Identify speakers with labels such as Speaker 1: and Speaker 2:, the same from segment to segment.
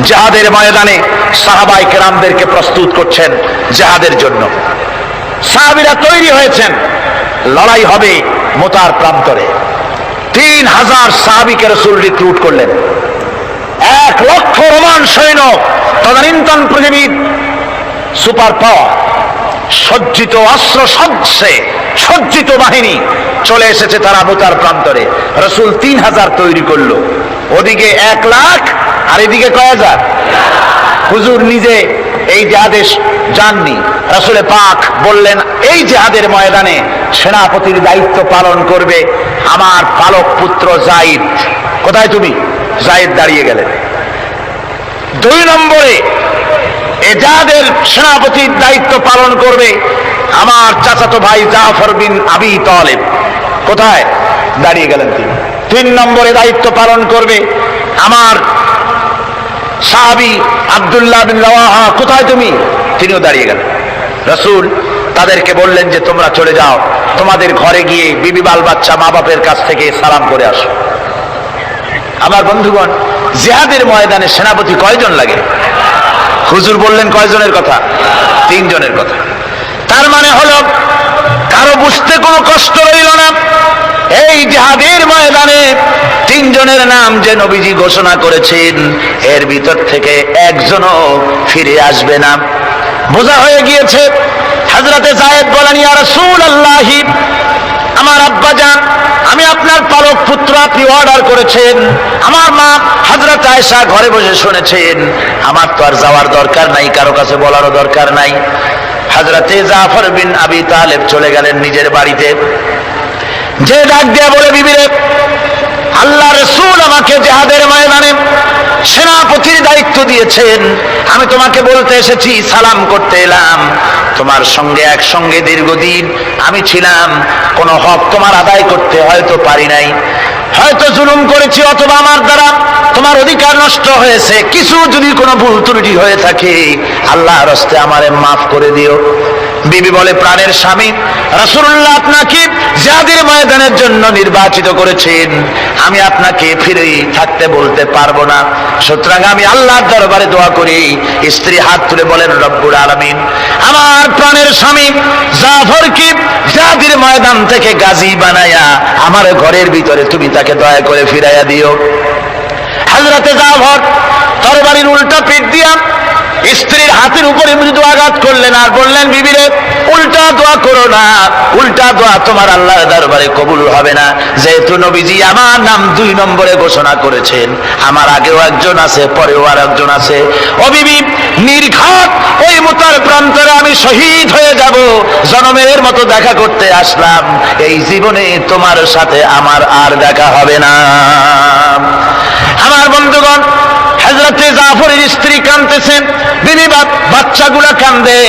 Speaker 1: জিহাদের ময়দানে সাহাবায়ে কেরামদেরকে প্রস্তুত করছেন জিহাদের জন্য। সাহাবীরা তৈরি হয়েছেন, লড়াই হবে মুতার প্রান্তরে। 3000 সাহাবীকে রাসূল রিক্রুট করলেন। 1 লক্ষ রোমান সৈন্য, তদানীন্তন পৃথিবীর সুপার পাওয়ার, সজ্জিত অস্ত্র সজ্জিত বাহিনী চলে এসেছে তারা মুতার প্রান্তরে। রাসূল 3000 তৈরি করলো, ওদিকে 1 লাখ আর এদিকে কয় হাজার। হুজুর নিজে এই জিহাদে যাননি, রাসূলে পাক বললেন এই জিহাদের ময়দানে সেনাপতির দায়িত্ব পালন করবে আমার পালক পুত্র যায়েদ। কোথায় তুমি? যায়েদ দাঁড়িয়ে গেলেন। 2 নম্বরে এই জিহাদের সেনাপতির দায়িত্ব পালন করবে আমার চাচাতো ভাই জাফর বিন আবি তালেব। কোথায়? দাঁড়িয়ে গেলেন তিনি। 3 নম্বরে দায়িত্ব পালন করবে আমার সাহাবী আব্দুল্লাহ বিন রাওয়াহা। কোথায় তুমি? তিনিও দাঁড়িয়ে গেলেন। রাসূল তাদেরকে বললেন যে তোমরা চলে যাও, তোমাদের ঘরে গিয়ে বিবি বাল বাচ্চা মা বাপের কাছ থেকে সালাম করে আসো। আমার বন্ধুগণ, জিহাদের ময়দানে সেনাপতি কয়জন লাগে? হুজুর বললেন কয়জনের কথা? 3 জনের কথা। তার মানে হলো কারো বুঝতে কোনো কষ্ট রইল না, এই জিহাদের ময়দানে 3 জনের নাম যে নবীজি ঘোষণা করেছেন এর ভিতর থেকে একজনও ফিরে আসবে না। বোঝা হয়ে গিয়েছে। হযরতে যায়েদ বলেন ইয়া রাসূলুল্লাহ, আমার আব্বাজান, আমি আপনার পালক পুত্র, আপনি অর্ডার করেছেন। আমার মা হযরত আয়েশা ঘরে বসে শুনেছেন, আমার তো আর যাওয়ার দরকার নাই, কারো কাছে বলারও দরকার নাই। হযরতে জাফর বিন আবি তালেব চলে গেলেন নিজের বাড়িতে। যে ডাক দিয়ে বলে বিবিরে, আল্লাহ রাসূল আমাকে জিহাদের ময়দানে সেনাপতির দায়িত্ব দিয়েছেন, আমি তোমাকে বলতে এসেছি, সালাম করতে এলাম। তোমার সঙ্গে একসঙ্গে দীর্ঘদিন আমি ছিলাম, কোন হক তোমার আদায় করতে হয়তো পারি নাই, হয়তো জুলুম করেছি, অথবা আমার দ্বারা তোমার অধিকার নষ্ট হয়েছে। কিছু যদি কোনো ভুল ত্রুটি হয়ে থাকে আল্লাহর হস্তে আমারে মাফ করে দিও। বিবি বলে, প্রাণের স্বামী রাসূলুল্লাহ আপনাকে জিহাদের ময়দানের জন্য নির্বাচিত করেছেন, আমি আপনাকে ফিরে থাকতে বলতে পারবো না, সুতরাং আমি আল্লাহর দরবারে দোয়া করি। স্ত্রী হাত তুলে বলেন, রব্বুল আলামিন, আমার প্রাণের স্বামী জাফরকে জিহাদের ময়দান থেকে গাজী বানায়া আমার ঘরের ভিতরে তুমি তাকে দয়া করে ফিরাইয়া দিও। হযরতে জাফর তরবারির উল্টা পিঠ দিয়া স্ত্রীর হাতের উপরে মৃদু আঘাত করলেন আর বললেন, বিবিরে উল্টা দোয়া করো না, উল্টা দোয়া তোমার আল্লাহর দরবারে কবুল হবে না। যেহেতু নবীজি আমার নাম 2 নম্বরে ঘোষণা করেছেন, আমার আগেও একজন আছে, পরেও আর একজন আছে। ও বিবি, নির্ঘাত ওই মুতার প্রান্তরে আমি শহীদ হয়ে যাব, জনমের মতো দেখা করতে আসলাম, এই জীবনে তোমার সাথে আমার আর দেখা হবে না। আমার বন্ধুগণ, হযরতে জাফরের স্ত্রী কাঁদতেছেন, বিবি বাচ্চাগুলা কান্দে।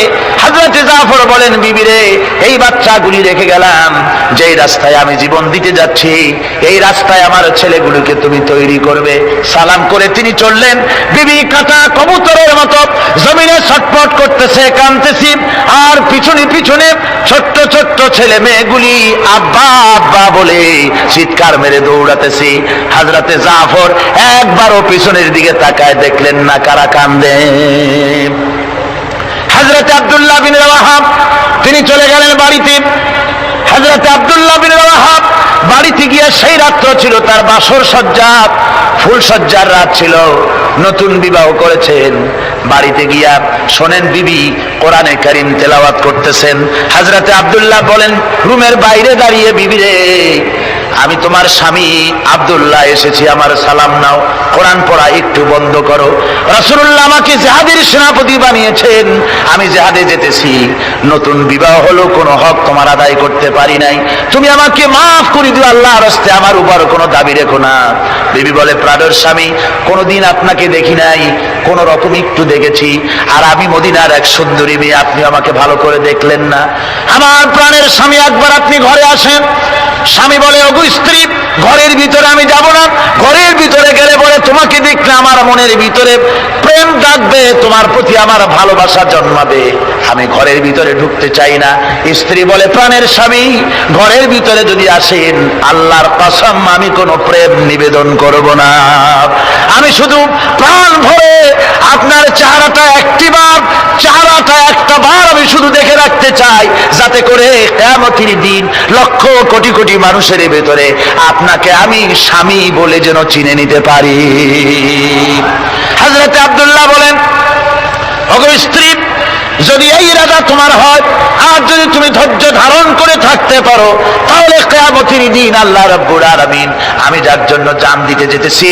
Speaker 1: হযরতে জাফর বলেন, বিবিরে এই বাচ্চাগুলি রেখে গেলাম, যেই রাস্তায় আমি জীবন দিতে যাচ্ছি এই রাস্তায় আমার ছেলেগুলোকে তুমি তৈরি করবে। সালাম করে তিনি চললেন। বিবি কাটা কবুতরের মতো জমিনে ছটফট করতেছে, কাঁদতেছি, আর পিছনে পিছনে ছোট্ট ছোট্ট ছেলে মেয়েগুলি আব্বা আব্বা বলে চিৎকার মেরে দৌড়াতেছি। হযরতে জাফর একবারও পিছনের দিকে তাকায় দেখলেন না কারা কান্দে। হযরতে আব্দুল্লাহ বিন রাওয়াহা তিনি চলে গেলেন বাড়িতে। হযরতে আব্দুল্লাহ বিন রাওয়াহা বাড়িতে গিয়ে সেই রাত্র ছিল তার বাসর সজ্জা, ফুল সজ্জার রাত ছিল, নতুন বিবাহ করেছেন। বাড়িতে গিয়া শোনেন বিবি কোরআনে কারীম তেলাওয়াত করতেছেন। হযরতে আব্দুল্লাহ বলেন রুমের বাইরে দাঁড়িয়ে, বিবিরে আমি তোমার স্বামী আব্দুল্লাহ এসেছি, আমার সালাম নাও, কোরআন পড়া একটু বন্ধ করো। রাসূলুল্লাহ আমাকে জিহাদের সেনাপতি বানিয়েছেন, আমি জিহাদে যেতেছি, নতুন বিবাহ হলো, কোনো হক তোমার আদায় করতে পারি নাই, তুমি আমাকে মাফ করে দিও, আল্লাহর হস্তে আমার উপর কোনো দাবি রেখো না। বিবি বলে, প্রাণের স্বামী কোনোদিন আপনাকে দেখি নাই, কোন রকম একটু দেখেছি, আর আমি মদিনার এক সুন্দরী মেয়ে, আপনি আমাকে ভালো করে দেখলেন না। আমার প্রাণের স্বামী একবার আপনি ঘরে আসেন। স্বামী বলে, ওগো স্ত্রী, ঘরের ভিতরে আমি যাব না, ঘরের ভিতরে গেলে বলে তোমাকে দেখলে আমার মনের ভিতরে প্রেম ডাকবে, তোমার প্রতি আমার ভালোবাসা জন্মাবে, আমি ঘরের ভিতরে ঢুকতে চাই না। স্ত্রী বলে, প্রাণের স্বামী ঘরের ভিতরে যদি আসেন আল্লাহর কসম আমি কোনো প্রেম নিবেদন করব না, আমি শুধু প্রাণ ভরে যায়, যাতে করে কিয়ামতের দিন লক্ষ কোটি কোটি মানুষের ভেতরে আপনাকে আমি স্বামী বলে যেন চিনে নিতে পারি। হযরত আব্দুল্লাহ বলেন, ওগো স্ত্রী, যদি এই ইরাদা তোমার হয় আর যদি তুমি ধৈর্য ধারণ করে থাকতে পারো, তাহলে কিয়ামতের দিন আল্লাহ রাব্বুল আলামিন আমি যার জন্য জান দিতে যেতেছি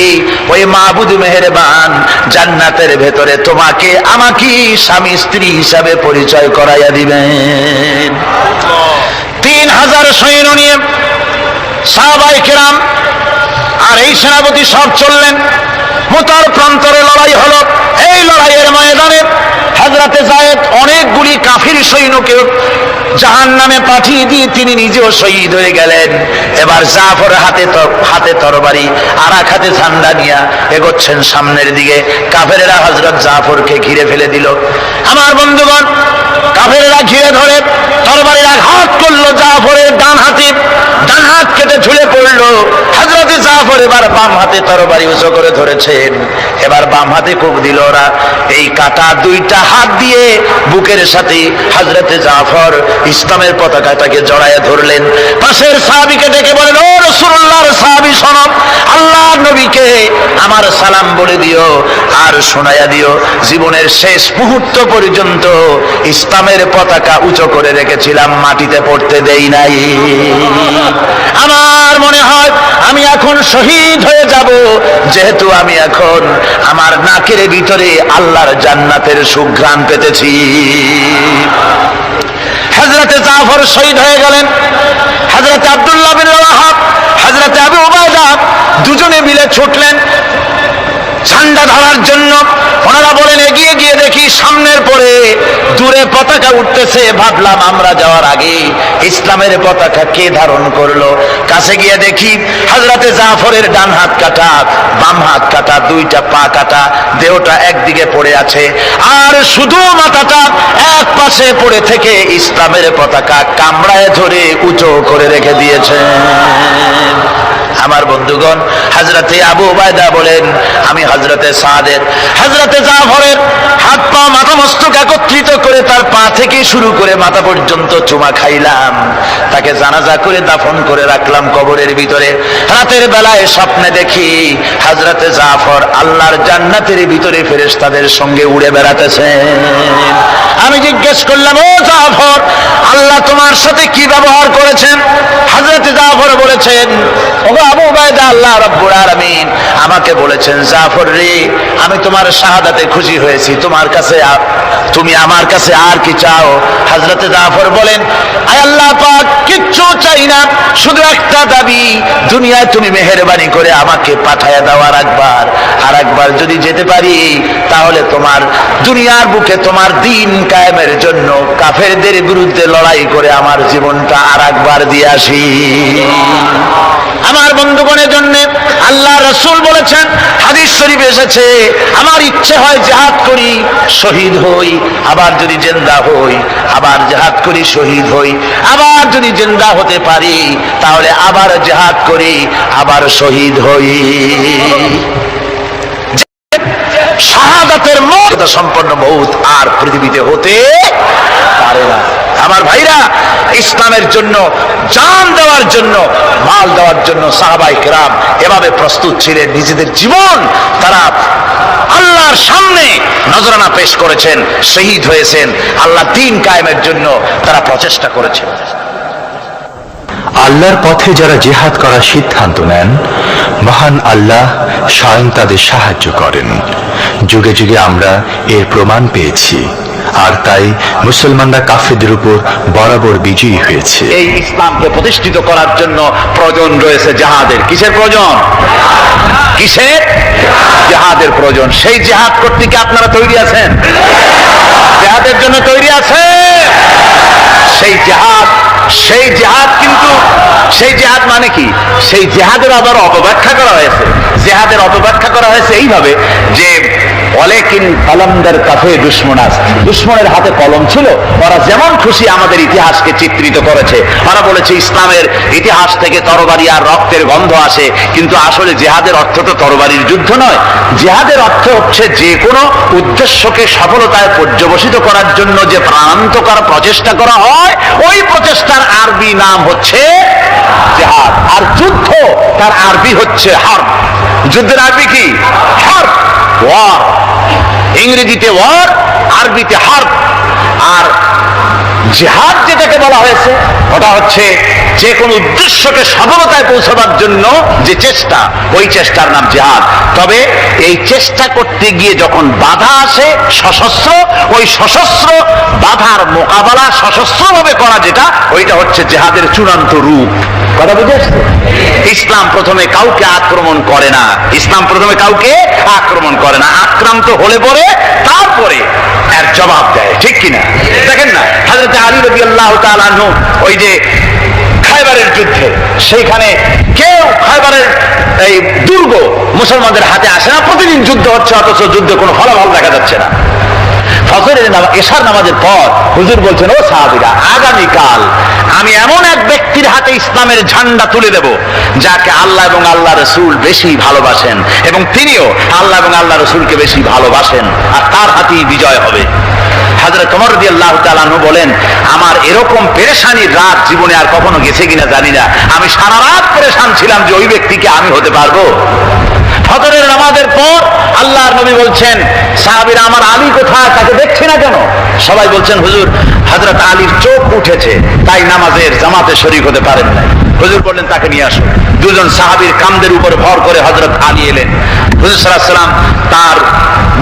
Speaker 1: ওই মাবুদ মেহেরবান জান্নাতের ভেতরে তোমাকে আমাকে স্বামী স্ত্রী হিসাবে পরিচয় করাইয়া দিবেন। 3000 সৈন্য নিয়ে সাহাবায়ে কেরাম আর এই সেনাপতি সব চললেন। মুতার প্রান্তরে লড়াই হলো। এই লড়াইয়ের ময়দানে হযরতে যায়েদ অনেকগুলি কাফির সৈন্যকে জাহান্নামে পাঠিয়ে দিয়ে তিনি নিজেও শহীদ হয়ে গেলেন। এবার জাফর হাতে তরবারি আর এক হাতে ঝান্ডা নিয়ে এগোচ্ছেন সামনের দিকে। কাফেরেরা হযরত জাফরকে ঘিরে ফেলে দিল। আমার বন্ধুগণ, কাফেরেরা ঘিরে ধরে তরবারির আঘাত করলো জাফরের ডান হাতে। ডান হাত কেটে ঝুলে পড়লো। হযরতে জাফর এবার বাম হাতে তরবারি উঁচু করে ধরেছেন। এবার বাম হাতে কোপ দিল ওরা। এই কাটা দুইটা হাত দিয়ে বুকের সাথে হযরতে জাফর ইসলামের পতাকাটাকে জড়ায় ধরলেন। পাশের সাহাবীকে ডেকে বলেন, ও রাসূলুল্লাহর সাহাবী শোনো, আল্লাহর নবীকে আমার সালাম বলে দিও আর শোনায়া দিও জীবনের শেষ মুহূর্ত পর্যন্ত ইসলামের পতাকা উঁচু করে রেখেছিলাম, মাটিতে পড়তে দেই নাই। আমার মনে হয় আমি এখন শহীদ হয়ে যাব, যেহেতু আমি এখন আমার নাকের ভিতরে আল্লাহর জান্নাতের সুঘ্রাণ পেতেছি। হযরতে জাফর শহীদ হয়ে গেলেন। হযরতে আব্দুল্লাহ বিন রাওয়াহা, হযরতে আবু উবাইদা দুজনে মিলে ছুটলেন ঝান্ডা ধরার জন্য। ওনারা বলেন, এগিয়ে গিয়ে দেখি সামনের পরে দূরে পতাকা উঠতেছে। ভাবলাম আমরা যাওয়ার আগে ইসলামের পতাকা কে ধারণ করলো। কাছে গিয়ে দেখি হযরতে জাফরের ডান হাত কাটা, বাম হাত কাটা, দুইটা পা কাটা, দেহটা একদিকে পড়ে আছে আর শুধু মাথাটা এক পাশে পড়ে থেকে ইসলামের পতাকা কামড়ায় ধরে উঁচু করে রেখে দিয়েছে। আমার বন্ধুগণ, হযরতে আবু উবাইদা বলেন, আমি হযরতে সাদের, হযরতে জাফরের হাত পা মাথা মস্তক একত্রিত করে তার পা থেকে শুরু করে মাথা পর্যন্ত চুমা খাইলাম। তাকে জানাজা করে দাফন করে রাখলাম কবরের ভিতরে। রাতের বেলায় স্বপ্নে দেখি হযরতে জাফর আল্লাহর জান্নাতের ভিতরে ফেরেশতাদের সঙ্গে উড়ে বেড়াতেছেন। আমি জিজ্ঞেস করলাম, ও জাফর, আল্লাহ তোমার সাথে কি ব্যবহার করেছেন? হযরতে জাফর বলেছেন, ও আবু উবাইদা, আল্লাহ রাব্বুল আলামিন আমাকে বলেছেন, জাফর রে, আমি তোমার শাহাদাতে খুশি হয়েছি, তুমি আমার কাছে আর কি চাও? হযরতে জাফর বলেন, আয় আল্লাহ পাক, কিচ্ছু চাই না, শুধু একটা দাবি, দুনিয়ায় তুমি মেহেরবানি করে আমাকে পাঠায়া দাও আর একবার যদি যেতে পারি, তাহলে তোমার দুনিয়ার বুকে তোমার দ্বীন কায়েমের জন্য কাফেরদের বিরুদ্ধে লড়াই করে আমার জীবনটা আর একবার দিয়ে আসি। আমার বন্ধুগণের জন্য আল্লাহ রাসূল বলেছেন, হাদিস শরীফে এসেছে, আমার ইচ্ছে হয় জিহাদ করি, শহীদ হই, আবার যদি জিন্দা হই, আবার জিহাদ করি, শহীদ হই, আবার যদি জিন্দা হতে পারি তাহলে আবার জিহাদ করি, আবার শহীদ হই। শাহাদাতের মর্যাদা সম্পন্ন মউত আর পৃথিবীতে হতে পারে না। আমার ভাইরা, ইসলামের জন্য জান দেওয়ার জন্য, মাল দেওয়ার জন্য সাহাবায়ে কেরাম এভাবে প্রস্তুত ছিলেন। নিজেদের জীবন তারা আল্লাহর সামনে নজরানা পেশ করেছেন, শহীদ হয়েছেন, আল্লাহ দ্বীন কায়েমের জন্য তারা প্রচেষ্টা করেছেন।
Speaker 2: আল্লাহর পথে যারা জিহাদ করার সিদ্ধান্ত নেন, মহান আল্লাহ স্বয়ং তাদের সাহায্য করেন। যুগে যুগে আমরা এর প্রমাণ পেয়েছি, আর তাই মুসলমানরা কাফেরদের উপর বরাবর বিজয়ী হয়েছে।
Speaker 1: এই ইসলামকে প্রতিষ্ঠিত করার জন্য প্রয়োজন রয়েছে জিহাদের। কিসের প্রয়োজন? কিসের? জিহাদের প্রয়োজন। সেই জিহাদ করতে কি আপনারা তৈরি আছেন? জিহাদের জন্য তৈরি আছেন? সেই জিহাদ সেই জিহাদ কিন্তু সেই জিহাদ মানে কি, সেই জিহাদের আবার অপব্যাখ্যা করা হয়েছে। জিহাদের অপব্যাখ্যা করা হয়েছে এইভাবে যে ওয়ালাকিন কলমদার কাফে দুশমনাস, দুশমনের হাতে কলম ছিল, ওরা যেমন খুশি আমাদের ইতিহাসকে চিত্রিত করেছে। ওরা বলেছে ইসলামের ইতিহাস থেকে তরবারি আর রক্তের গন্ধ আসে, কিন্তু আসলে জিহাদের অর্থ তো তরবারির যুদ্ধ নয়। জিহাদের অর্থ হচ্ছে যে কোনো উদ্দেশ্যকে সফলতায় পর্যবসিত করার জন্য যে প্রাণান্তকর প্রচেষ্টা করা হয়, ওই প্রচেষ্টার আরবি নাম হচ্ছে জিহাদ। আর যুদ্ধ তার আরবি হচ্ছে হার্ব। যুদ্ধের আরবি কি? হার্ব, ওয়ার। ইংরেজিতে ওয়ার, আরবিতে হার্ব। আর জিহাদ যেটাকে বলা হয়েছে ওটা হচ্ছে যে কোনো উদ্দেশ্যকে সফলতায় পৌঁছাবার জন্য যে চেষ্টা, ওই চেষ্টার নাম জিহাদ। তবে এই চেষ্টা করতে গিয়ে যখন বাধা আসে সশস্ত্র, ওই সশস্ত্র বাধার মোকাবেলা সশস্ত্রভাবে করা যেটা, ওইটা হচ্ছে জিহাদের চূড়ান্ত রূপ। কথা বুঝে আসছে? ইসলাম প্রথমে কাউকে আক্রমণ করে না, ইসলাম প্রথমে কাউকে আক্রমণ করে না, আক্রান্ত হলে পরে তারপরে এর জবাব দেয়, ঠিক কিনা? দেখেন না, হযরত আলী রাদিয়াল্লাহু তাআলা আনহু ওই যে খায়বারের যুদ্ধে, সেইখানে কেউ খায়বারের এই দুর্গ মুসলমানদের হাতে আসে না, প্রতিদিন যুদ্ধ হচ্ছে, অথচ যুদ্ধে কোনো ফলাফল দেখা যাচ্ছে না। ফজরের এশার নামাজের পর হুজুর বলছেন, ও সাহাবীরা, আগামীকাল আমি এমন এক ব্যক্তির হাতে ইসলামের ঝান্ডা তুলে দেব যাকে আল্লাহ এবং আল্লাহ রসুল বেশি ভালোবাসেন, এবং তিনিও আল্লাহ এবং আল্লাহ রসুলকে বেশি ভালোবাসেন, আর তার হাতেই বিজয় হবে। হযরত ওমর রাদিয়াল্লাহু তাআলা আনহু বলেন, আমার এরকম পেরেশানির রাত জীবনে আর কখনো গেছে কিনা জানি না, আমি সারা রাত পেরেশান ছিলাম যে ওই ব্যক্তিকে আমি হতে পারবো। ফজরের নামাজের পর আল্লাহর নবী বলছেন, সাহাবীরা, আমার আলী কোথায়, তাকে দেখছি না কেন? সবাই বলছেন, হুজুর হযরত আলীর চোখ উঠেছে, তাই নামাজের জামাতে শরীক হতে পারেন নাই। হুজুর বললেন, তাকে নিয়ে আসো। দুজন সাহাবীর কাঁধের উপর ভর করে হযরত আলী এলেন। হুজুর সাল্লাল্লাহু আলাইহি ওয়াসাল্লাম তার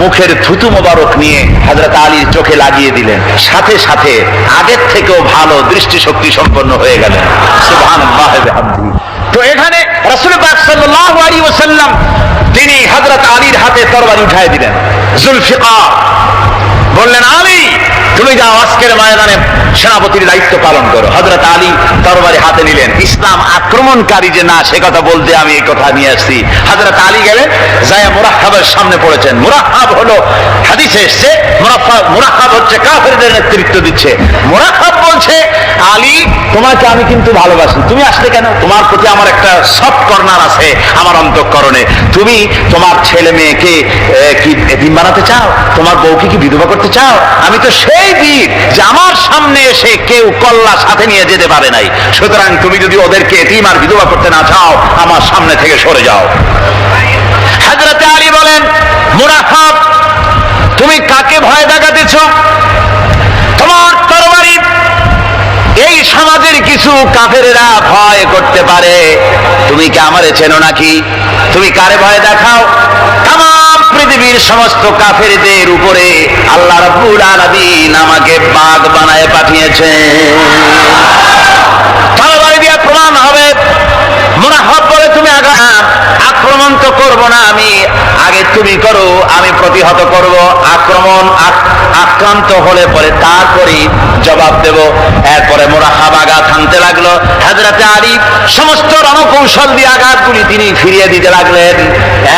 Speaker 1: মুখের থুতু মোবারক নিয়ে হযরত আলীর চোখে লাগিয়ে দিলেন, সাথে সাথে আগের থেকেও ভালো দৃষ্টিশক্তি সম্পন্ন হয়ে গেলেন। সুবহানাল্লাহি ওয়া বিহামদিহি। তো এখানে রাসূল পাক সাল্লাল্লাহু আলাইহি ওয়াসাল্লাম তিনি হযরত আলীর হাতে তরবারি উঠায় দিলেন। জুলফিকার বললেন, আলী তুমি যাও, আজকের ময়দানে সেনাপতির দায়িত্ব পালন করো। হযরত আলী তরবারি হাতে নিলেন। ইসলাম আক্রমণকারী যে না, সে কথা বলতে আমি এই কথা নিয়ে আসছি। হযরত আলী গেলেন, যায় মুরাক্কাবের সামনে পড়েছেন। মুরাক্কাব হলো, হাদিসে এসেছে, মুরাক্কাব হচ্ছে কাফেরদের নেতৃত্ব দিচ্ছে। মুরাক্কাব বলছে, আলী তোমাকে আমি কিন্তু ভালোবাসি, তুমি আসলে কেন? তোমার প্রতি আমার একটা সফট কর্নার আছে আমার অন্তঃকরণে। তুমি তোমার ছেলে মেয়েকে কি এতিম বানাতে চাও? তোমার বউকে কি বিধবা করতে চাও? আমি তো সেই বীর যে আমার সামনে এসে কেউ কল্লা সাথে নিয়ে যেতে পারে নাই। সুতরাং তুমি যদি ওদেরকে এতিম আর বিধবা করতে না চাও, আমার সামনে থেকে সরে যাও। হযরত আলী বলেন, মুরাক্কাব তুমি কাকে ভয় দেখাতেছ? তোমার তরবারি এই সমাজের কিছু কাফেরেরা ভয় করতে পারে, তুমি কি আমারে চেনো নাকি? তুমি কারে ভয় দেখাও? তামাম পৃথিবীর সমস্ত কাফেরদের উপরে আল্লাহ রাব্বুল আলামিন আমাকে বাগ বানায় পাঠিয়েছেন। তরবারি দিয়ে প্রমাণ হবে। মুনাফিক বলে, তুমি আক্রমণ তো করবো না আমি, আগে তুমি করো, আমি প্রতিহত করব। আক্রান্ত হলে পরে তারপরে জবাব দেব। এরপরে মুরাক্কাব আঘাত হানতে লাগলো। হযরত আলী সমস্ত রণকৌশল দিয়ে আঘাতগুলি তিনি ফিরিয়ে দিতে লাগলেন।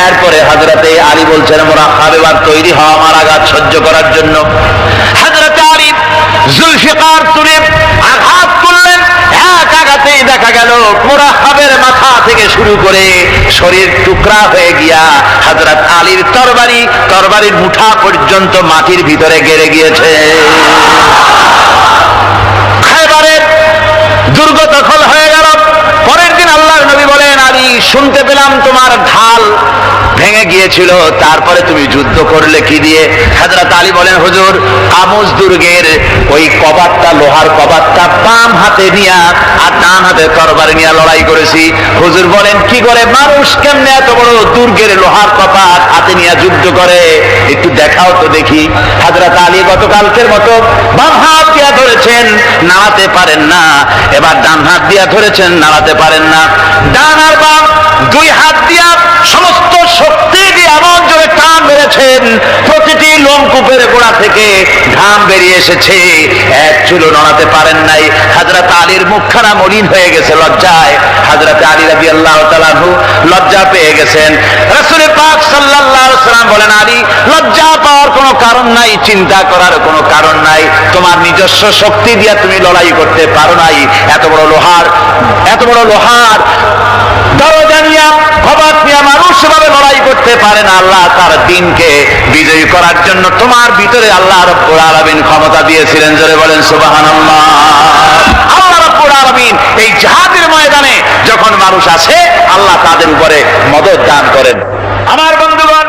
Speaker 1: এরপরে হযরত আলী বলছেন, মুরাক্কাব এবার তৈরি হও আমার আঘাত সহ্য করার জন্য। হযরত আলী জুলফিকার তুলে আঘাত করলেন। এক আঘাতেই দেখা গেল মুরাক্কাবের মাথা থেকে শুরু করে শরীর টুকরা হয়ে গিয়া হযরত আলীর তরবারির মুঠা পর্যন্ত মাটির ভিতরে গেড়ে গিয়েছে। খায়বারের দুর্গ দখল হয়ে গেল। পরের দিন আল্লাহর নবী বলেন, আলী শুনতে পেলাম তোমার ঢাল ভেঙে গিয়েছিল, তারপরে তুমি যুদ্ধ করলে কি দিয়ে? হযরত আলী বলেন, হুজুর আমুজ দুর্গের ওই কবাটটা, লোহার কবাটটা বাম হাতে নিয়া আর ডান হাতে তরবারি নিয়ে লড়াই করেছি। হুজুর বলেন, কি করে মানুষ কেমনে এত বড় দুর্গের লোহার কপাট হাতে নিয়ে যুদ্ধ করে? একটু দেখাও তো দেখি। হযরত আলী গতকালকের মতো বাম হাত দিয়া ধরেছেন, নাড়াতে পারেন না। এবার ডান হাত দিয়া ধরেছেন, নাড়াতে পারেন না। ডান আর বাম দুই হাত দিয়া সমস্ত শক্তি দিয়ে এমন জোরে টান মেরেছেন, প্রতিটি কূপের গোড়া থেকে ঘাম বেরিয়ে এসেছে, এক চুলো নড়াতে পারেন নাই। হযরত আলীর মুখখানা মলিন হয়ে গেছে লজ্জায়। হযরত আলী রাদিয়াল্লাহু তাআলা আনহু লজ্জা পেয়ে গেছেন। রাসূল পাক সাল্লাল্লাহু আলাইহি ওয়াসাল্লাম বলেন, আলী, লজ্জা পাওয়ার কোনো কারণ নাই, চিন্তা করার কোনো কারণ নাই। তোমার নিজস্ব শক্তি দিয়ে তুমি লড়াই করতে পারো নাই। এত বড় লোহার দরজা নিয়ে কবাত নিয়ে মানুষ সেভাবে লড়াই করতে পারে না। আল্লাহ তার দ্বীনকে বিজয়ী করার জন্য তোমার ভিতরে আল্লাহ রাব্বুল আলামিন ক্ষমতা দিয়েছিলেন। জোরে বলেন সুবহানাল্লাহ। আল্লাহ রাব্বুল আলামিন এই জিহাদের ময়দানে যখন মানুষ আসে, আল্লাহ তাদের উপরে মদদ দান করেন। আমার বন্ধুগণ,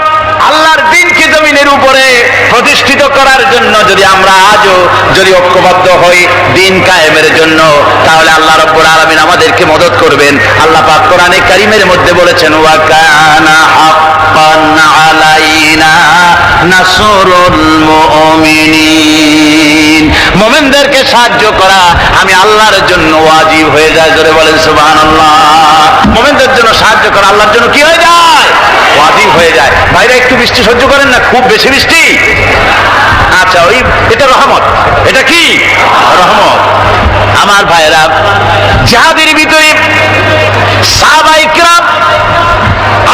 Speaker 1: আল্লাহর দ্বীনকে জমিনের উপরে প্রতিষ্ঠিত করার জন্য যদি আমরা আজও যদি ঐক্যবদ্ধ হই দ্বীন কায়েমের জন্য, তাহলে আল্লাহ রাব্বুল আলামিন আমাদেরকে মদদ করবেন। আল্লাহ পাক কোরআনে কারীমের মধ্যে বলেছেন, ওয়া কানা হাক্কান আলাইনা নাসরুল মুমিনিন। মুমিনদেরকে সাহায্য করা আমি আল্লাহর জন্য ওয়াজিব হয়ে যায়। জোরে বলেন সুবহানাল্লাহ। মুমিনদের জন্য সাহায্য করা আল্লাহর জন্য কি হয়ে যায়? ওয়াজিব হয়ে যায়। ভাইরা একটু বৃষ্টি সহ্য করেন না, খুব বেশি বৃষ্টি? আচ্ছা, ওই এটা রহমত। এটা কি রহমত? আমার ভাইরা, জিহাদের ভিতরে সাহাবায়ে কিরাম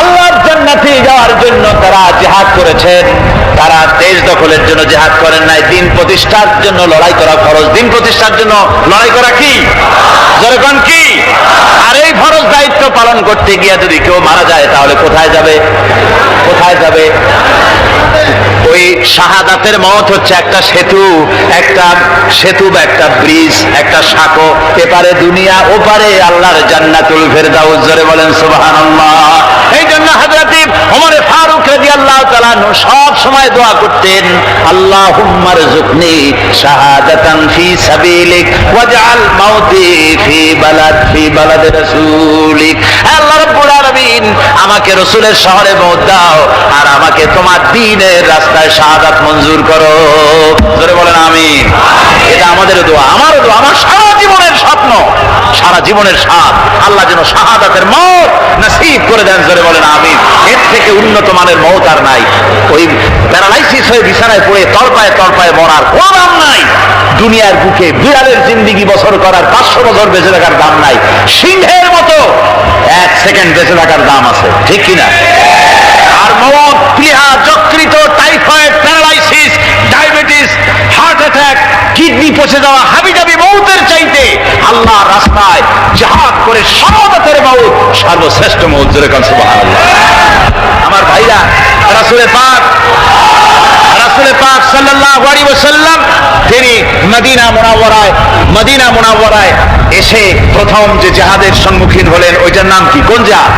Speaker 1: আল্লাহর জান্নাতে যাওয়ার জন্য তারা জিহাদ করেছেন। তারা দেশ দখলের জন্য জিহাদ করেন নাই, দ্বীন প্রতিষ্ঠার জন্য লড়াই করা ফরজ। দ্বীন প্রতিষ্ঠার জন্য লড়াই করা কি? যেরকম কি? আর এই ফরজ দায়িত্ব পালন করতে গিয়ে যদি কেউ মারা যায়, তাহলে কোথায় যাবে? কোথায় যাবে? ওই শাহাদাতের মওত হচ্ছে একটা সেতু, বা একটা ব্রিজ, একটা সাঁকো। এপারে দুনিয়া, ওপারে আল্লাহর জান্নাতুল ফেরদাউস। জোরে বলেন সুবহানাল্লাহ। এই জন্য হযরত ওমর ফারুক রাদিয়াল্লাহু তাআলা সব সময় দোয়া করতেন, আল্লাহুম্মা রযুকনি শাহাদাতান ফি সাবিলিক ওয়াজআল মাউতি ফি বালাদি রাসূলিক। আল্লাহ রাব্বুল আলামিন, আমাকে রাসূলের শহরে মওত দাও, আর আমাকে তোমার দ্বীনের রাস্তায় শাহাদাত মঞ্জুর করো। জোরে বলেন আমিন। এটা আমাদের দোয়া, আমারও দোয়া, আমার সারা জীবনের স্বপ্ন, সারা জীবনের স্বাদ, আল্লাহ যেন শাহাদাতের মওত নসিব করে দেন। জোরে বলেন আমিন। এর থেকে উন্নত মানের মওত আর নাই। ওই প্যারালাইসিস হয়ে বিছানায় পড়ে তড়পায় মরার কোনো দাম নাই। দুনিয়ার বুকে বিড়ালের জিন্দেগি বছর করার 500 বছর বেঁচে থাকার দাম নাই। সিংহের মতো 1 সেকেন্ড বেঁচে থাকার দাম আছে, ঠিক কিনা? আর মওত, প্লীহা, যকৃত, typhoid, paralysis, diabetes, heart attack, kidney পচে যাওয়া, হাবিজাবি মওতের চাইতে আল্লাহর রাস্তায় জিহাদ করে শাহাদাতের মওত সর্বশ্রেষ্ঠ মওত। জোরে বলেন সুবহানাল্লাহ। আমার ভাইরা, রাসূল পাক সাল্লাল্লাহু আলাইহি ওয়াসাল্লাম তিনি মদিনা মুনাওয়ারায় এসে প্রথম যে জিহাদের সম্মুখীন হলেন, ওইটার নাম কি? কোন জিহাদ?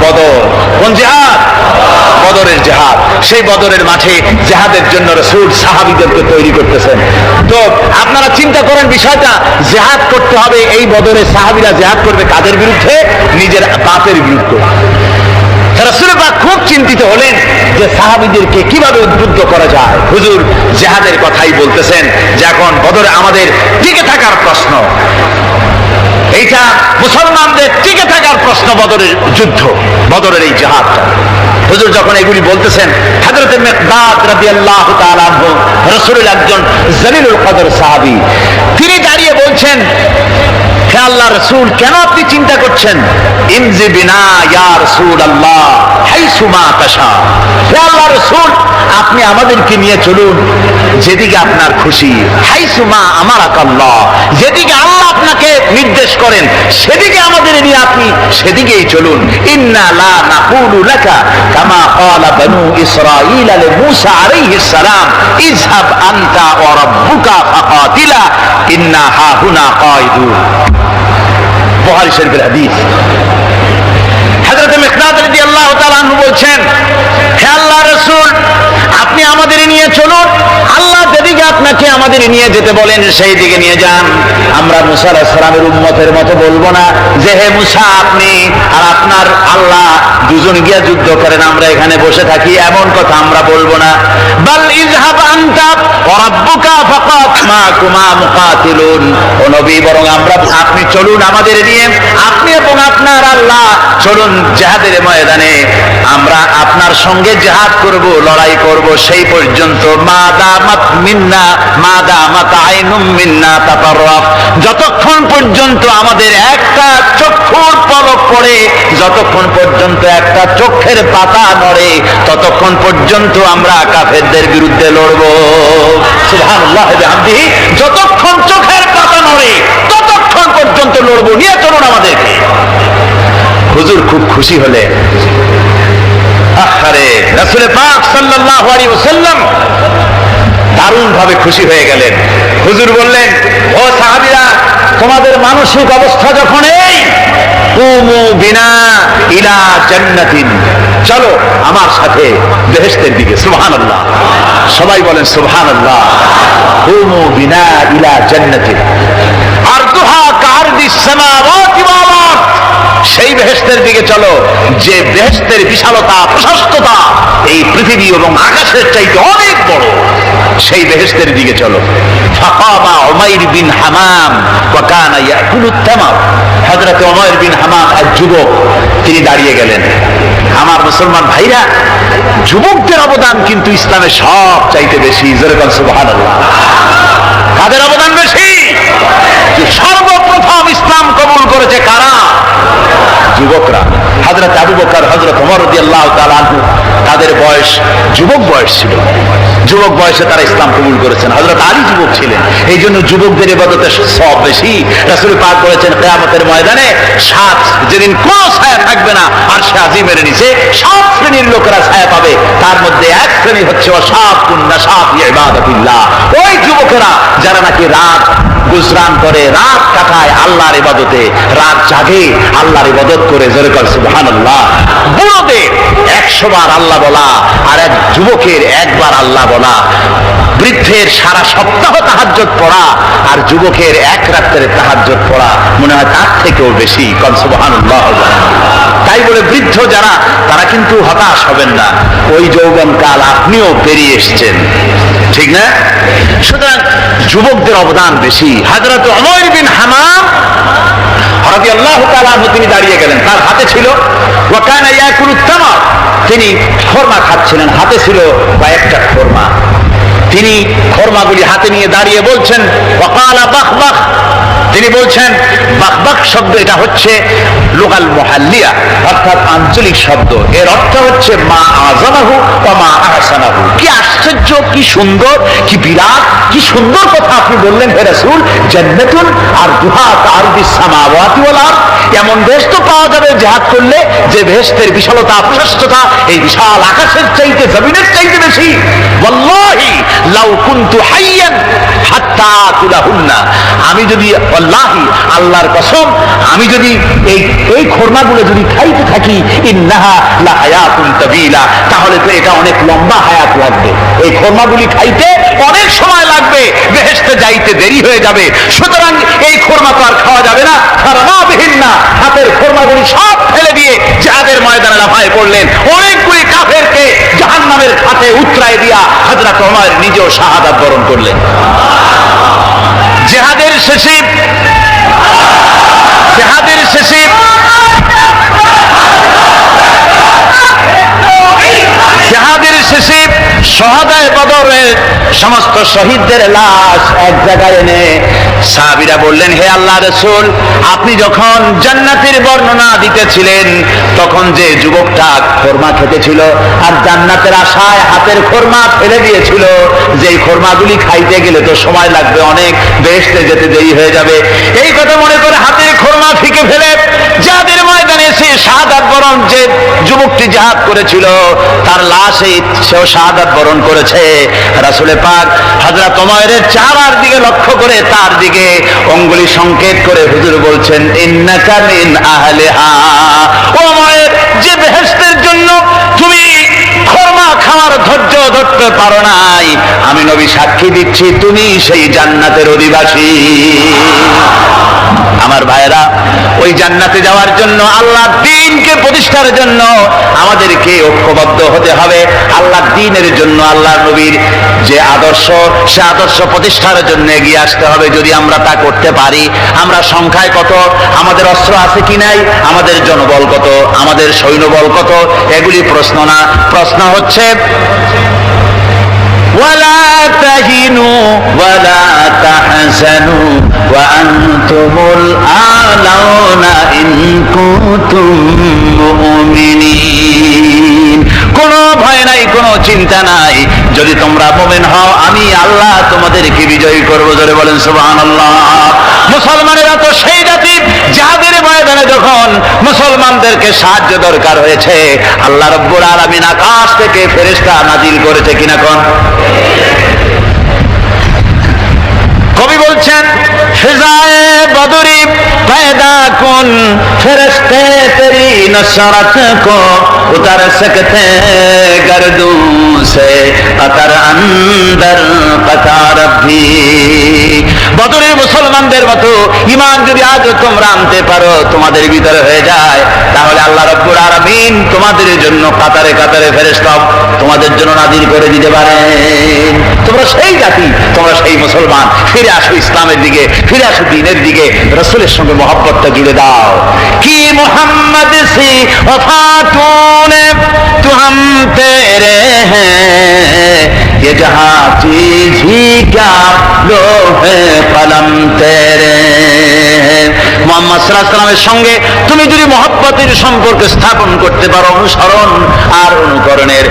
Speaker 1: বদর। কোন জিহাদ? বদরের জিহাদ। সেই বদরের মাঠে জিহাদের জন্য রাসূল সাহাবীদেরকে তৈরি করতেছেন। তো আপনারা চিন্তা করেন বিষয়টা, জিহাদ করতে হবে। এই বদরে সাহাবীরা জিহাদ করবে কাদের বিরুদ্ধে? নিজের বাপের বিরুদ্ধে। রাসূল পাক খুব চিন্তিত হলেন যে সাহাবীদেরকে কিভাবে উদ্বুদ্ধ করা যায়। হুজুর জিহাদের কথাই বলতেছেন যে এখন বদরে আমাদের টিকে থাকার প্রশ্ন, এইটা মুসলমানদের টিকে থাকার প্রশ্ন, বদরের যুদ্ধ, বদরের এই জিহাদটা। হুজুর যখন এগুলি বলতেছেন, হযরত মিকদাদ রাদিয়াল্লাহু তাআলা আনহু, রাসূলের একজন জলিলুল কদর সাহাবী, তিনি দাঁড়িয়ে বলছেন, হে আল্লাহ রাসূল, কেন আপনি চিন্তা করছেন? ইমজি বিনা ইয়া রাসূলুল্লাহ হাইসু মা তাশা। হে আল্লাহ রাসূল, আপনি আমাদেরকে নিয়ে চলুন যেদিকে আপনার খুশি। হাইসু মা আমারাকাল্লাহ, যেদিকে আল্লাহ আপনাকে নির্দেশ করেন সেদিকে আমাদের নিয়ে আপনি সেদিকেই চলুন। ইন্না লা নাকুলু লাকা কামা ক্বালা বানু ইসরাঈল লি মূসা আলাইহিস সালাম, ইযহাব আনতা ওয়া রাব্বুকা ফাকাতিলা ইন্না হাহুনা কায়িদুন। বুখারী শরীফের হাদিস। হযরত মিকদাদ রাদিয়াল্লাহু তাআলা আনহু বলছেন, হে আল্লাহর রাসূল, আপনি আমাদের নিয়ে চলুন, আল্লাহ যেদিকে আপনাকে আমাদের নিয়ে যেতে বলেন সেই দিকে নিয়ে যান। আমরা মূসা আলাইহিস সালামের উম্মতের মতো বলবো না যে হে মূসা, আপনি আর আপনার আল্লাহ দুজন গিয়া যুদ্ধ করেন, আমরা এখানে বসে থাকি, এমন কথা আমরা বলবো না। বাল ইযহাব আনতা ওয়ারাব্বুকা ফাকাত মাকুমা মুকাতিলুন, ও নবী বরং আমরা আপনি চলুন আমাদের নিয়ে, আপনি এবং আপনার আল্লাহ চলুন জিহাদের ময়দানে, আমরা আপনার সঙ্গে জিহাদ করব, লড়াই করব সেই পর্যন্ত। মা দামাত মিন্না মা দামাত আইনুম মিন্না তাতাররাফ, যতক্ষণ পর্যন্ত আমাদের একটা চক্ষুর পলক পড়ে, যতক্ষণ পর্যন্ত একটা চোখের পাতা নড়ে, ততক্ষণ পর্যন্ত আমরা কাফেরদের বিরুদ্ধে লড়ব। সুবহানাল্লাহ ওয়া বিহামদিহি, যতক্ষণ চোখের পাতা নড়ে ততক্ষণ পর্যন্ত লড়ব, নিয়ে চলুন আমাদেরকে। হুজুর খুব খুশি হলেন। আরে রাসূল পাক সাল্লাল্লাহু আলাইহি ওয়াসাল্লাম দারুণ ভাবে খুশি হয়ে গেলেন। হুজুর বললেন, ও সাহাবীরা, তোমাদের মানসিক অবস্থা যখন এই, কুমু বিনা ইলা জান্নাতিন, চলো আমার সাথে বেহেশতের দিকে। সুবহানাল্লাহ, সবাই বলেন সুবহানাল্লাহ। কুমু বিনা ইলা জান্নাতিন আরদুহা কারদিস সামাওয়াতি ওয়াল আরদ, সেই বেহেশতের দিকে চলো যে বেহেশতের বিশালতা প্রশস্ততা এই পৃথিবী এবং আকাশের চাইতে অনেক বড়, সেই বেহেশতের দিকে চলো। ফাকামা উমাইর বিন হামাম ওয়া কানা ইয়াকুলুত তামার, হযরত উমাইর বিন হামাম এক যুবক, তিনি দাঁড়িয়ে গেলেন। আমার মুসলমান ভাইরা, যুবকদের অবদান কিন্তু ইসলামে সব চাইতে বেশি। জোরে বলেন সুবহানাল্লাহ। কাদের অবদান বেশি? যে সর্বপ্রথম ইসলাম কবুল করেছে কারা? যুবকরা। হযরত আবু বকর, হযরত ওমর রাদিয়াল্লাহু তাআলা আনহু, তাদের বয়স যুবক বয়স ছিল, যুবক বয়সে তারা ইসলাম কবুল করেছেন। হযরত আলী যুবক ছিলেন, এই জন্য যুবকদের ইবাদতে সওয়াব বেশি। রাসূল পাক বলেছেন, কিয়ামতের ময়দানে সাত, যেদিন কোনো ছায়া থাকবে না আরশে আজিমের নিচে, সাত শ্রেণীর লোকেরা ছায়া পাবে। তার মধ্যে এক শ্রেণী হচ্ছে ওয়াশাবুন নাশাত ইবাদাতিল্লাহ, ওই যুবকেরা যারা নাকি রাত গুজরান করে, রাত কাটায় আল্লাহর ইবাদতে, রাত জাগে আল্লাহর ইবাদত করে। জোরে কর সুবহানাল্লাহ। বুড়োদের 100 বার আল্লাহ বলা আর এক যুবকের একবার আল্লাহ বলা, বৃদ্ধের সারা সপ্তাহ তাহাজ্জুদ পড়া আর যুবকের এক রাতের তাহাজ্জুদ পড়া মনে হয় তার থেকেও বেশি। কর সুবহানাল্লাহ। তাই বলে বৃদ্ধ যারা, তারা কিন্তু হতাশ হবেন না, ওই যৌবনকাল আপনিও পেরিয়ে এসেছেন, ঠিক না? সুতরাং যুবকদের অবদান বেশি। হযরত উমাইর বিন হামাম রাদিয়াল্লাহু তাআলা আনহু, তিনি দাঁড়িয়ে গেলেন, তার হাতে ছিল ওয়া কানা ইয়াকুলুত তামার, তিনি খরমা খাচ্ছিলেন, হাতে ছিল কয়েকটা খরমা। তিনি খরমাগুলি হাতে নিয়ে দাঁড়িয়ে বলছেন ওয়াকালা বাখবাখ, তিনি বলছেন বাখবাখ শব্দ, এটা হচ্ছে লুগাল মুহাল্লিয়া, অর্থাৎ আঞ্চলিক শব্দ। এর অর্থ হচ্ছে মা আযামাহু ওয়া মা আহসানাহু। কি আশ্চর্য, কি সুন্দর, কি বিরাট, কি সুন্দর কথা আপনি বললেন হে রাসূল। জান্নাতুন আরদুহা কারদিস সামাওয়াতি ওয়াল আরদ, এমন দেশ তো পাওয়া যাবে জিহাদ করলে যে বেহেশতের বিশালতা প্রশস্ততা এই বিশাল আকাশের চাইতে, জমিনের চাইতে বেশি। ওয়াল্লাহি লাউ কুনতু হাইয়ান হাত্তা তুলাহুন্না, আমি যদি, ওয়াল্লাহি আল্লাহর কসম, আমি যদি এই খরমাগুলো যদি খাইতে থাকি, ইন্নাহা লাহায়াতুন তাবিলা, তাহলে তো এটা অনেক লম্বা হায়াত লাগবে। এই খরমাগুলি খাইতে অনেক সময় লাগবে, বেহেশতে যাইতে দেরি হয়ে যাবে। সুতরাং এই খরমা তো আর খাওয়া যাবে না। ফারমাবিহিন্না, হাতের খরমাগুলি সব ফেলে দিয়ে জিহাদের ময়দানে লাফায় পড়লেন। অনেকগুলি কাফেরকে জাহান্নামের খাতে উতরায় দিয়া হযরত ওমর নিজেও শাহাদাত বরণ করলেন। জিহাদের শেষে শহাদায়ে বদরের সমস্ত শহীদদের লাশ এক জায়গায় এনে সাহাবীরা বললেন, হে আল্লাহ রাসূল, আপনি যখন জান্নাতের বর্ণনা দিতেছিলেন তখন যে যুবকটা খরমা খেতেছিল আর জান্নাতের আশায় হাতের খরমা ফেলে দিয়েছিল, যেই খরমাগুলি খাইতে গেলে তো সময় লাগবে অনেক, বেহেশতে যেতে দেরি হয়ে যাবে, এই কথা মনে করে হাতের খরমা ফিকে ফেলে জিহাদের ময়দানে এসে শাহাদাত বরণ, যে যুবকটি জিহাদ করেছিল তার লাশে সেও শাহাদাত বরণ করেছে। রাসূল পাক হযরত ওমরের চেহারার দিকে লক্ষ্য করে তার দিকে অঙ্গুলি সংকেত করে হুজুর বলছেন, ইন্নাকা মিন আহলিহা, ওমর, যে বেহেশতের জন্য তুমি খরমা খাওয়া আর ধৈর্য ধরতে পারো নাই, আমি নবী সাক্ষী দিচ্ছি তুমি সেই জান্নাতের অধিবাসী। আমার ভাইরা, ওই জান্নাতে যাওয়ার জন্য, আল্লাহ দ্বীনকে প্রতিষ্ঠার জন্য আমাদেরকে ঐক্যবদ্ধ হতে হবে। আল্লাহ দ্বীনের জন্য আল্লাহ নবীর যে আদর্শ, সে আদর্শ প্রতিষ্ঠার জন্য এগিয়ে আসতে হবে। যদি আমরা তা করতে পারি, আমরা সংখ্যায় কত, আমাদের অস্ত্র আছে কি নাই, আমাদের জনবল কত, আমাদের সৈন্যবল কত, এগুলি প্রশ্ন না। প্রশ্ন হচ্ছে ওয়ালা তাহিনু ওয়ালা তাহজানু ওয়া আনতুমুল আলাউনা ইন কুনতুম মুমিনিন। কোনো ভয় নাই, কোনো চিন্তা নাই, যদি তোমরা মুমিন হও আমি আল্লাহ তোমাদেরকে বিজয়ী করব। জোরে বলেন সুবহানাল্লাহ। মুসলমানেরা তো সেই জাতি যাদের ময়দানে যখন মুসলমানদেরকে সাহায্য দরকার হয়েছে, আল্লাহ রাব্বুল আলামিন আকাশ থেকে ফেরেশতা নাজিল করেছে কিনা কোন? কবি বলছেন ফিজায়ে বদরি पैदा कुन फरिश्ते तेरी नसरत को उतर सकते गर्दों से अतर अंदर कतार भी। বদরের মুসলমানদের মতো ঈমান যদি আজ তোমরা আনতে পারো, তোমাদের ভিতরে হয়ে যায়, তাহলে আল্লাহ রাব্বুল আলামিন তোমাদের জন্য কাতারে কাতারে ফেরেশতা তোমাদের জন্য নাজিল করে দিতে পারেন। তোমরা সেই জাতি, তোমরা সেই মুসলমান। ফিরে আসো ইসলামের দিকে, ফিরে আসো দ্বীনের দিকে, রাসূলের সঙ্গে মহব্বতটা জুড়ে দাও। কি মুহাম্মদ সি वफा तूने तू हम तेरे हैं, ये जहां चीज ही क्या लोहे कलम तेरे हैं। মুহাম্মদ সাল্লাল্লাহু আলাইহি ওয়াসাল্লামের সঙ্গে তুমি যদি মহব্বতের সম্পর্ক স্থাপন করতে পারো, অনুসরণ আর অনুকরণের